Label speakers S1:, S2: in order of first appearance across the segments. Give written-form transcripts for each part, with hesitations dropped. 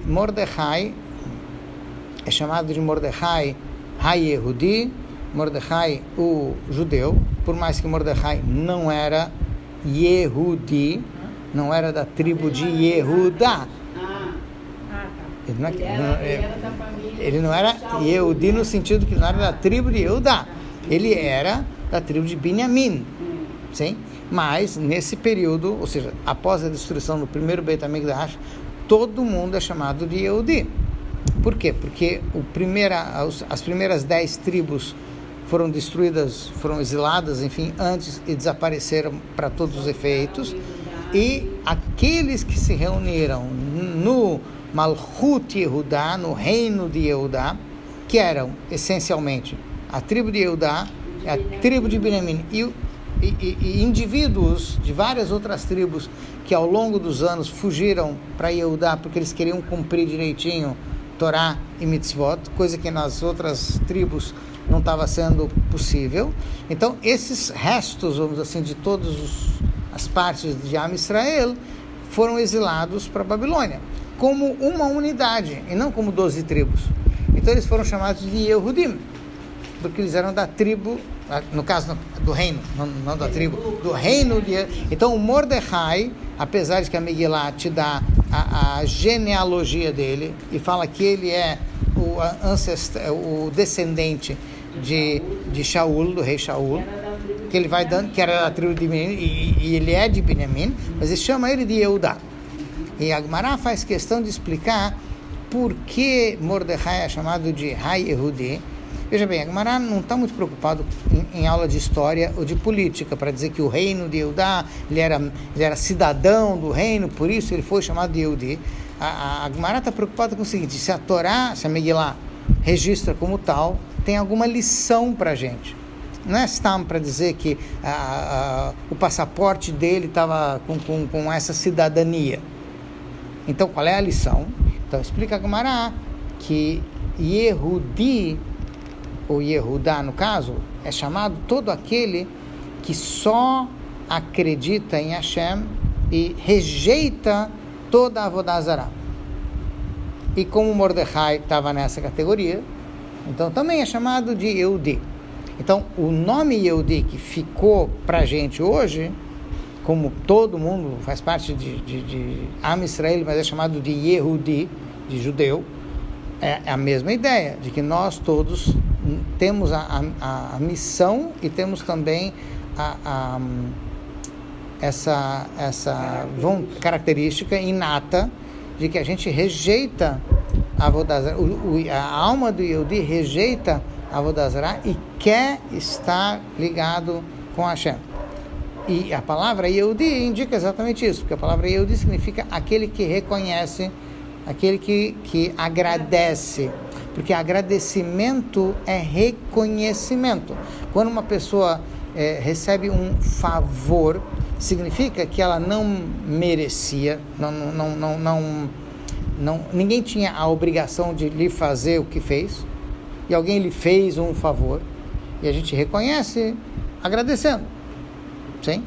S1: Mordecai é chamado de Mordecai ha-Yehudi, Mordecai o judeu, por mais que Mordecai não era Yehudi, não era da tribo de Yehuda. Ele não era Yehudi no sentido que não era da tribo de Yehuda, ele era da tribo de Binyamin, sim? Mas nesse período, ou seja, após a destruição do primeiro Beit HaMikdash, todo mundo é chamado de Yehudi. Por quê? Porque as primeiras 10 tribos foram destruídas, foram exiladas, enfim, antes e desapareceram para todos os efeitos. E aqueles que se reuniram no Malchut Yehudá, no reino de Yehudá, que eram essencialmente a tribo de Yehudá, a tribo de Binyamin e indivíduos de várias outras tribos que ao longo dos anos fugiram para Yehudá porque eles queriam cumprir direitinho Torá e Mitzvot, coisa que nas outras tribos não estava sendo possível. Então esses restos, vamos dizer assim, de todas as partes de Am Israel foram exilados para a Babilônia como uma unidade e não como 12 tribos. Então eles foram chamados de Yehudim porque eles eram da tribo, no caso do reino, não da tribo, do reino de... Então o Mordecai, apesar de que a Megillah te dá a genealogia dele e fala que ele é o descendente de Shaul, do rei Shaul, que ele vai dando, que era da tribo de Binyamin, e ele é de Binyamin, mas ele chama ele de Yehudá. E a Gemara faz questão de explicar por que Mordecai é chamado de ha-Yehudi. Veja bem, a Gemara não está muito preocupado em aula de história ou de política, para dizer que o reino de Yehudá, ele era cidadão do reino, por isso ele foi chamado de Yehudi. A Gemara está preocupada com o seguinte: se a Torá, se a Megillah registra como tal, tem alguma lição para a gente. Não é stam para dizer que o passaporte dele estava com essa cidadania. Então, qual é a lição? Então, explica a Gemara que Yehudi, ou Yehudá no caso, é chamado todo aquele que só acredita em Hashem e rejeita toda a Avodah Zará. E como Mordecai estava nessa categoria, então também é chamado de Yehudi. Então o nome Yehudi que ficou para a gente hoje, como todo mundo faz parte de Am Israel, mas é chamado de Yehudi, de judeu, é a mesma ideia, de que nós todos temos a missão e temos também essa característica inata de que a gente rejeita a Avodah Zará, a alma do Yehudi rejeita a Avodah Zará e quer estar ligado com Hashem. E a palavra Yehudi indica exatamente isso, porque a palavra Yehudi significa aquele que reconhece, aquele que agradece, porque agradecimento é reconhecimento. Quando uma pessoa recebe um favor, significa que ela não merecia, ninguém tinha a obrigação de lhe fazer o que fez, e alguém lhe fez um favor, e a gente reconhece agradecendo. Sim?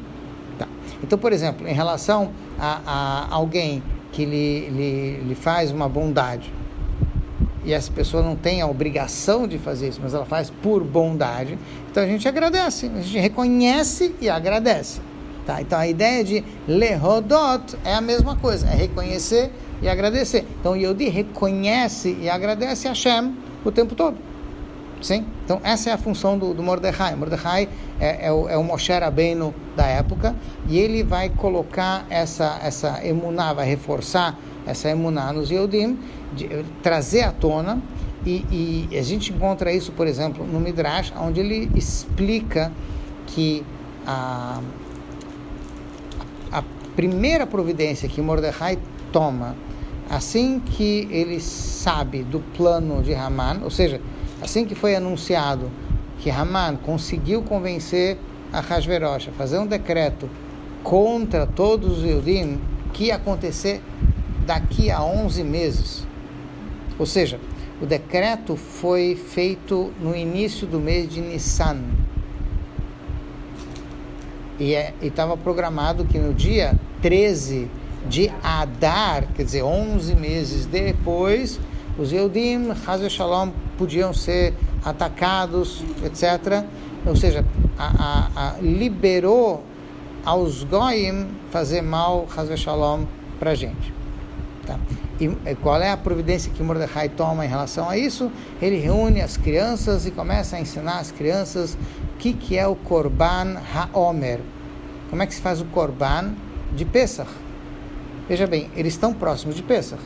S1: Tá. Então, por exemplo, em relação a alguém que lhe faz uma bondade, e essa pessoa não tem a obrigação de fazer isso, mas ela faz por bondade, então a gente agradece, a gente reconhece e agradece. Tá? Então a ideia de lehodot é a mesma coisa, é reconhecer e agradecer. Então Yehudi reconhece e agradece a Hashem o tempo todo. Sim? Então essa é a função do Mordecai. Mordecai é o Moshe Rabbeinu da época, e ele vai colocar essa emuná, vai reforçar essa emuná nos Yehudim, trazer à tona, e a gente encontra isso, por exemplo, no Midrash, onde ele explica que a primeira providência que Mordecai toma, assim que ele sabe do plano de Haman, ou seja, assim que foi anunciado que Haman conseguiu convencer a Ahasverosh a fazer um decreto contra todos os Yehudim, que ia acontecer daqui a 11 meses. Ou seja, o decreto foi feito no início do mês de Nissan. E estava programado que no dia 13 de Adar, quer dizer, 11 meses depois, os Yehudim, Chas v'Shalom, podiam ser atacados, etc. Ou seja, liberou aos Goyim fazer mal, Chas v'Shalom, para a gente. Tá? E qual é a providência que Mordecai toma em relação a isso? Ele reúne as crianças e começa a ensinar as crianças o que é o Korban HaOmer. Como é que se faz o Korban de Pesach? Veja bem, eles estão próximos de Pesach.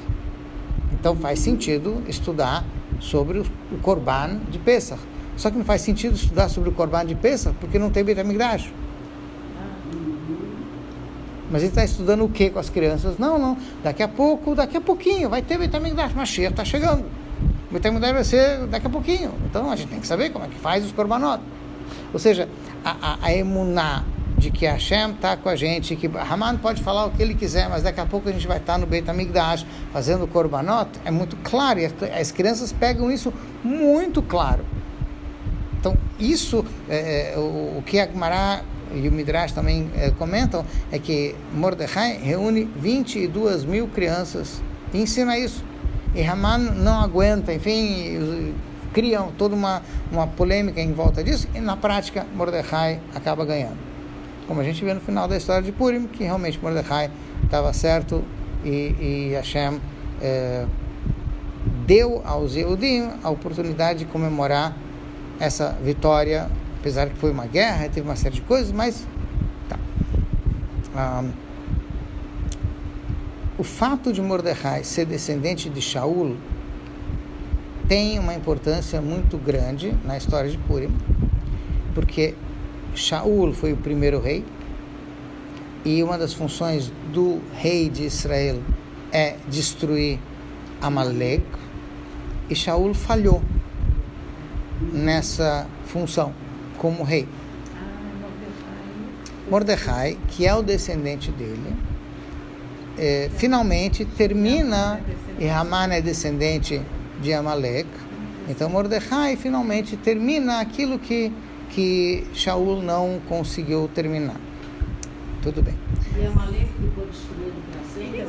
S1: Então faz sentido estudar sobre o Korban de Pesach. Só que não faz sentido estudar sobre o Korban de Pesach porque não tem Beit HaMikdash. Mas ele está estudando o que com as crianças? Não. Daqui a pouquinho, vai ter Beit HaMikdash. Mashiach está chegando. O Beit HaMikdash vai ser daqui a pouquinho. Então a gente tem que saber como é que faz os Korbanot. Ou seja, a emuná de que Hashem está com a gente, que Haman pode falar o que ele quiser, mas daqui a pouco a gente vai estar no Beit HaMikdash fazendo o Korbanot, é muito claro, e as crianças pegam isso muito claro. Então, isso, o que a Gemara e o Midrash também comentam, é que Mordecai reúne 22 mil crianças e ensina isso. E Haman não aguenta, enfim, criam toda uma polêmica em volta disso, e na prática Mordecai acaba ganhando. Como a gente vê no final da história de Purim, que realmente Mordecai estava certo e Hashem deu aos Yehudim a oportunidade de comemorar essa vitória, apesar que foi uma guerra, teve uma série de coisas, mas tá. O fato de Mordecai ser descendente de Shaul tem uma importância muito grande na história de Purim, porque Shaul foi o primeiro rei, e uma das funções do rei de Israel é destruir Amalek, e Shaul falhou nessa função como rei. Mordecai, que é o descendente dele, finalmente termina, e Haman é descendente de Amalek, então Mordecai finalmente termina aquilo que Shaul não conseguiu terminar. Tudo bem.
S2: E Amalek ficou destruído para sempre?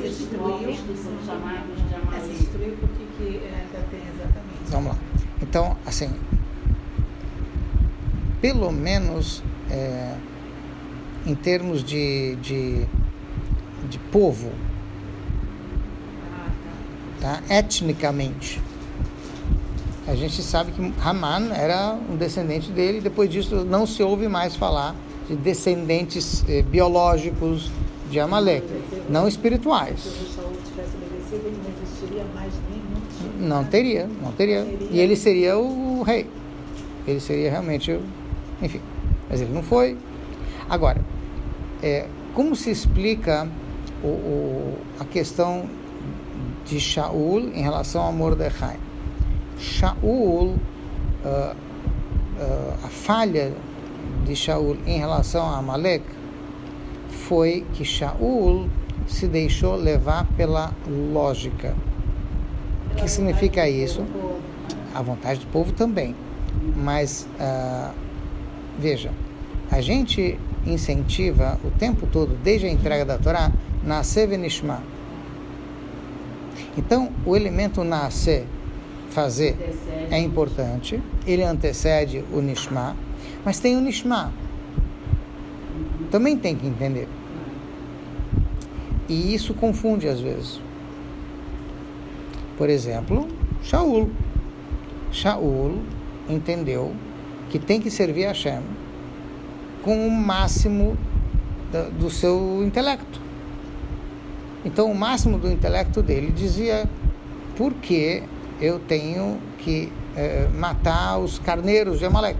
S2: Esses povos que são chamados de Amalek.
S3: Se destruiu porque ainda tem exatamente.
S1: Vamos lá. Então, assim, pelo menos em termos de povo, tá? Etnicamente, a gente sabe que Haman era um descendente dele, e depois disso não se ouve mais falar de descendentes biológicos de Amalek, não espirituais.
S3: Se o Shaul tivesse obedecido, ele não existiria mais nenhum.
S1: Não teria. E ele seria o rei. Ele seria realmente enfim, mas ele não foi. Agora, como se explica a questão de Shaul em relação a Mordecai? Shaul, a falha de Shaul em relação a Amalek foi que Shaul se deixou levar pela lógica. O que significa isso? A vontade do povo também. Mas, veja, a gente incentiva o tempo todo, desde a entrega da Torá, Naaseh v'nishma. Então, o elemento Naaseh, fazer, é importante, ele antecede o Nishma, mas tem o Nishma. Também tem que entender. E isso confunde às vezes. Por exemplo, Shaul. Shaul entendeu que tem que servir a Hashem com o máximo do seu intelecto. Então, o máximo do intelecto dele dizia: por que eu tenho que matar os carneiros de Amalek?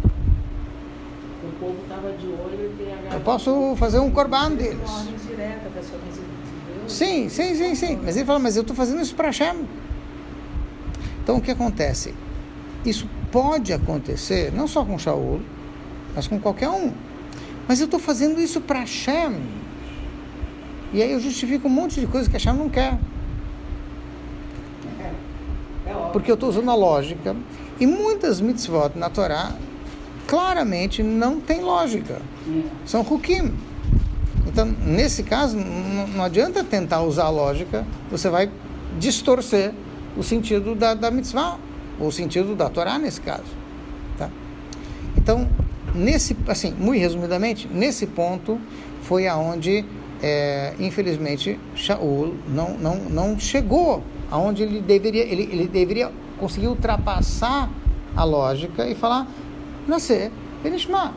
S2: O povo estava de olho e tem
S1: eu posso fazer um korban deles.
S3: Uma ordem direta, praticamente, de Deus.
S1: Sim. Mas ele fala: mas eu estou fazendo isso para Hashem. Então, o que acontece? Isso pode acontecer, não só com Shaul, mas com qualquer um. Mas eu estou fazendo isso para Hashem. E aí eu justifico um monte de coisa que Hashem não quer. Porque eu estou usando a lógica. E muitas mitzvot na Torá claramente não tem lógica. São hukim. Então, nesse caso, não adianta tentar usar a lógica, você vai distorcer o sentido da mitzvah, ou o sentido da Torá nesse caso. Tá? Então, muito resumidamente, nesse ponto foi aonde, infelizmente, Shaul não chegou aonde ele deveria conseguir ultrapassar a lógica e falar, nascer, Benishma,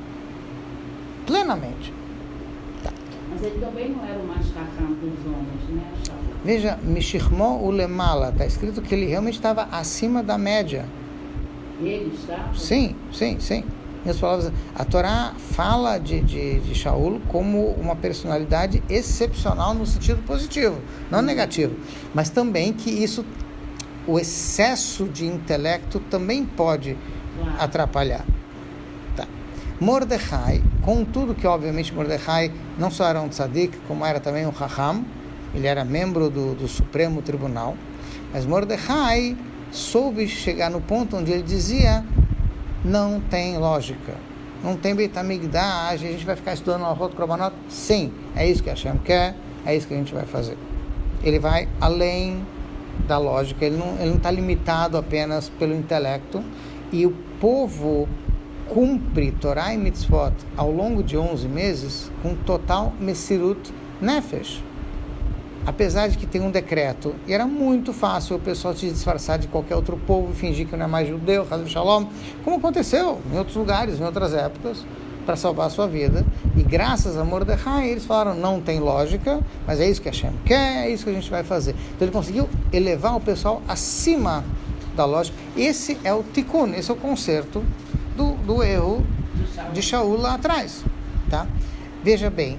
S1: plenamente.
S2: Mas ele também não era o mais cacão dos homens, né, Shaul?
S1: Veja, Mishirmo Ulemala, está escrito que ele realmente estava acima da média.
S2: Ele está?
S1: Sim. Minhas palavras, a Torá fala de Shaul como uma personalidade excepcional no sentido positivo, não negativo. Mas também que o excesso de intelecto também pode atrapalhar. Tá. Mordecai, contudo que obviamente Mordecai não só era um tzadik, como era também um Raham, ele era membro do Supremo Tribunal, mas Mordecai soube chegar no ponto onde ele dizia, não tem lógica, não tem Beit HaMikdash, a gente vai ficar estudando o Alachot Korbanot? Sim, é isso que Hashem quer, é isso que a gente vai fazer. Ele vai além da lógica, ele não está limitado apenas pelo intelecto, e o povo cumpre Torá e Mitzvot ao longo de 11 meses com total Mesirut Nefesh. Apesar de que tem um decreto, e era muito fácil o pessoal se disfarçar de qualquer outro povo, fingir que não é mais judeu, Chas Shalom, como aconteceu em outros lugares, em outras épocas, para salvar a sua vida. E graças a Mordecai, eles falaram, não tem lógica, mas é isso que Hashem quer, é isso que a gente vai fazer. Então ele conseguiu elevar o pessoal acima da lógica. Esse é o tikkun, esse é o conserto do erro de Shaul lá atrás. Tá? Veja bem,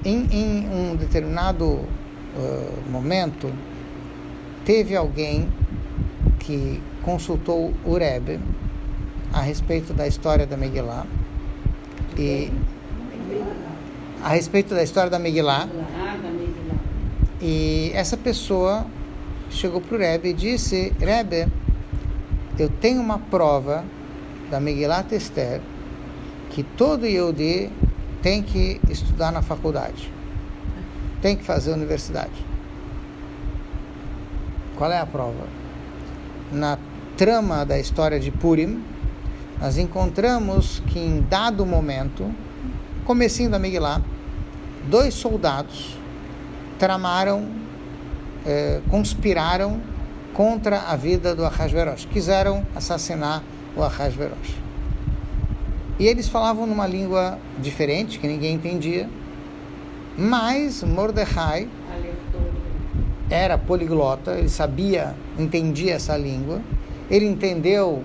S1: em um determinado momento, teve alguém que consultou o Rebbe a respeito da história da Megillah, e a respeito da história da Megillah, e essa pessoa chegou para o Rebbe e disse, Rebbe, eu tenho uma prova da Megillat Esther que todo Yehudi tem que estudar na faculdade, tem que fazer universidade. Qual é a prova? Na trama da história de Purim, nós encontramos que em dado momento, comecinho da Megillah, 2 soldados tramaram, conspiraram contra a vida do Ahasverosh, quiseram assassinar o Ahasverosh. E eles falavam numa língua diferente, que ninguém entendia, mas Mordecai era poliglota, ele entendia essa língua, ele entendeu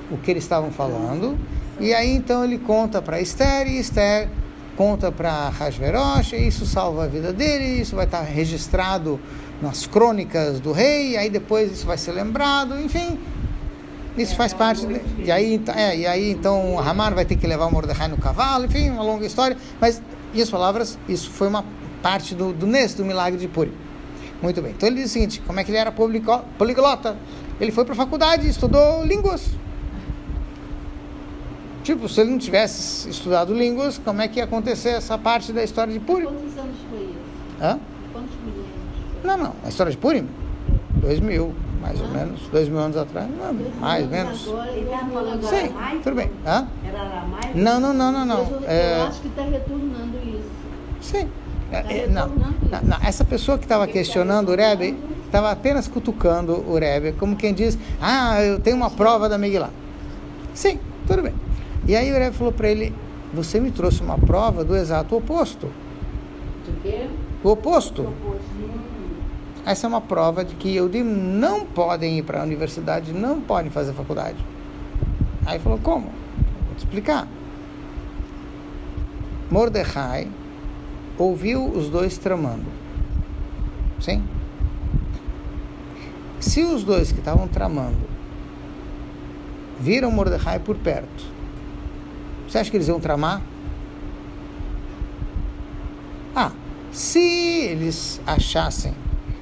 S1: o que eles estavam falando, e aí então ele conta para Esther, e Esther conta para Ahasverosh, e isso salva a vida dele, isso vai estar registrado nas crônicas do rei, aí depois isso vai ser lembrado, enfim, isso faz parte, e aí então Hamar vai ter que levar o Mordecai no cavalo, enfim, uma longa história, mas isso foi uma parte do milagre de Purim. Muito bem, então ele diz o seguinte, como é que ele era poliglota? Ele foi para a faculdade, estudou línguas. Tipo, se ele não tivesse estudado línguas, como é que ia acontecer essa parte da história de Purim?
S3: Quantos anos foi isso?
S1: Hã?
S3: Quantos milênios foi?
S1: Não, a história de Purim? 2000, mais ou menos, 2000 anos atrás, não, mais, menos.
S3: Ele está falando
S1: Sim,
S3: aramaico?
S1: tudo bem. Hã?
S3: Era aramaico?
S1: Não.
S3: Eu acho que está retornando isso.
S1: Sim. Não, essa pessoa que estava questionando o Rebbe estava apenas cutucando o Rebbe, como quem diz, eu tenho uma prova da Megillah. Sim, tudo bem. E aí o Rebbe falou para ele, você me trouxe uma prova do exato oposto.
S2: De quê?
S1: O oposto. Essa é uma prova de que Yehudim não podem ir para a universidade, não podem fazer faculdade. Aí falou, como? Vou te explicar. Mordecai ouviu os dois tramando. Sim? Se os dois que estavam tramando viram Mordecai por perto, você acha que eles iam tramar? Se eles achassem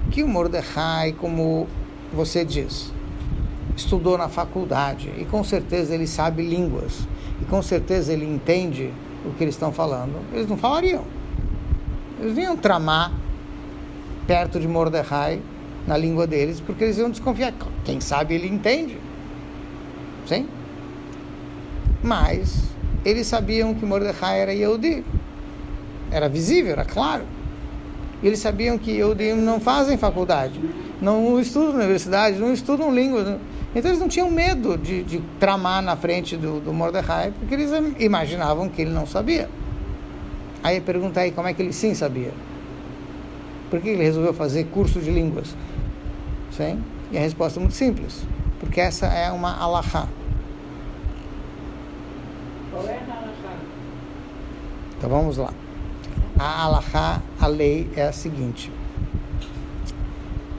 S1: que o Mordecai, como você diz, estudou na faculdade e com certeza ele sabe línguas e com certeza ele entende o que eles estão falando, eles não falariam. Eles não iam tramar perto de Mordecai na língua deles, porque eles iam desconfiar. Quem sabe ele entende. Sim? Mas eles sabiam que Mordecai era Yehudi. Era visível, era claro. E eles sabiam que Yehudim não fazem faculdade, não estudam na universidade, não estudam língua. Então eles não tinham medo de tramar na frente do Mordecai, porque eles imaginavam que ele não sabia. Aí pergunta aí, como é que ele sim sabia? Por que ele resolveu fazer curso de línguas? Sim? E a resposta é muito simples, porque essa é uma alahá.
S2: Qual é a halachá?
S1: Então vamos lá. A alahá, a lei, é a seguinte.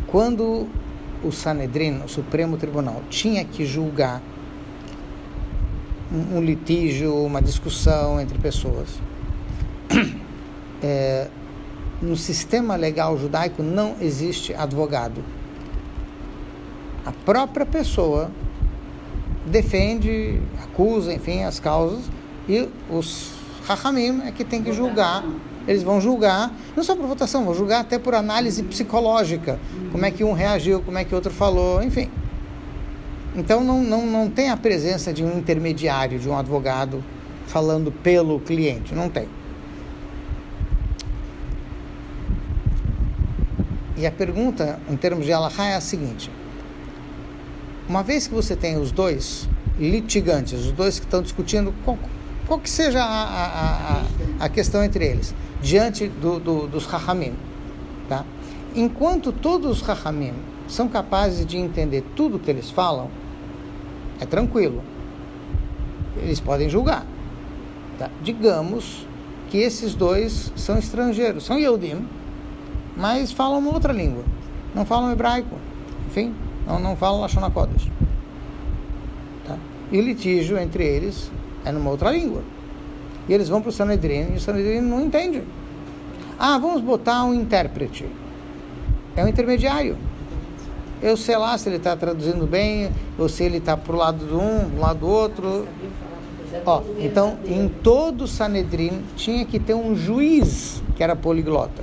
S1: Quando o Sanedrin, o Supremo Tribunal, tinha que julgar um litígio, uma discussão entre pessoas, no sistema legal judaico não existe advogado. A própria pessoa defende, acusa, enfim, as causas, e os Chachamim é que tem que julgar. Eles vão julgar, não só por votação, vão julgar até por análise psicológica, como é que um reagiu, como é que o outro falou, enfim. Então não tem a presença de um intermediário, de um advogado falando pelo cliente, não tem. E a pergunta, em termos de alahá, é a seguinte: uma vez que você tem os dois litigantes, os dois que estão discutindo qual que seja a questão entre eles, diante dos Chachamim, tá? Enquanto todos os Chachamim são capazes de entender tudo que eles falam, é tranquilo. Eles podem julgar. Tá? Digamos que esses dois são estrangeiros, são Yehudim, mas falam uma outra língua. Não falam hebraico. Enfim, não falam Lashon HaKodesh. Tá? E o litígio entre eles é numa outra língua. E eles vão para o Sanedrin, e o Sanedrin não entende. Vamos botar um intérprete. É um intermediário. Eu sei lá se ele está traduzindo bem, ou se ele está para o lado de um, do lado do outro. Então, em todo o Sanedrin, tinha que ter um juiz que era poliglota.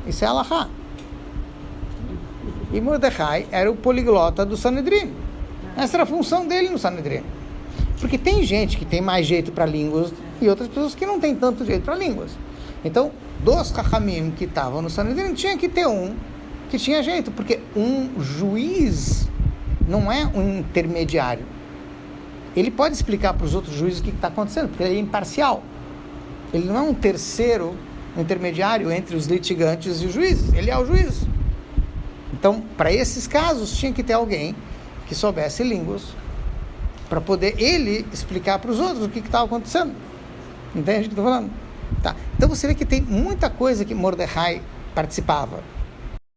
S1: Isso é alahá. E Mordecai era o poliglota do Sanedrin. Essa era a função dele no Sanedrin. Porque tem gente que tem mais jeito para línguas e outras pessoas que não têm tanto jeito para línguas. Então, dos Chachamim que estavam no Sanedrin, tinha que ter um que tinha jeito, porque um juiz não é um intermediário. Ele pode explicar para os outros juízes o que está acontecendo, porque ele é imparcial. Ele não é um terceiro intermediário entre os litigantes e os juízes. Ele é o juiz. Então, para esses casos, tinha que ter alguém que soubesse línguas para poder ele explicar para os outros o que estava acontecendo. Entende o que eu estou falando? Tá. Então, você vê que tem muita coisa que Mordecai participava.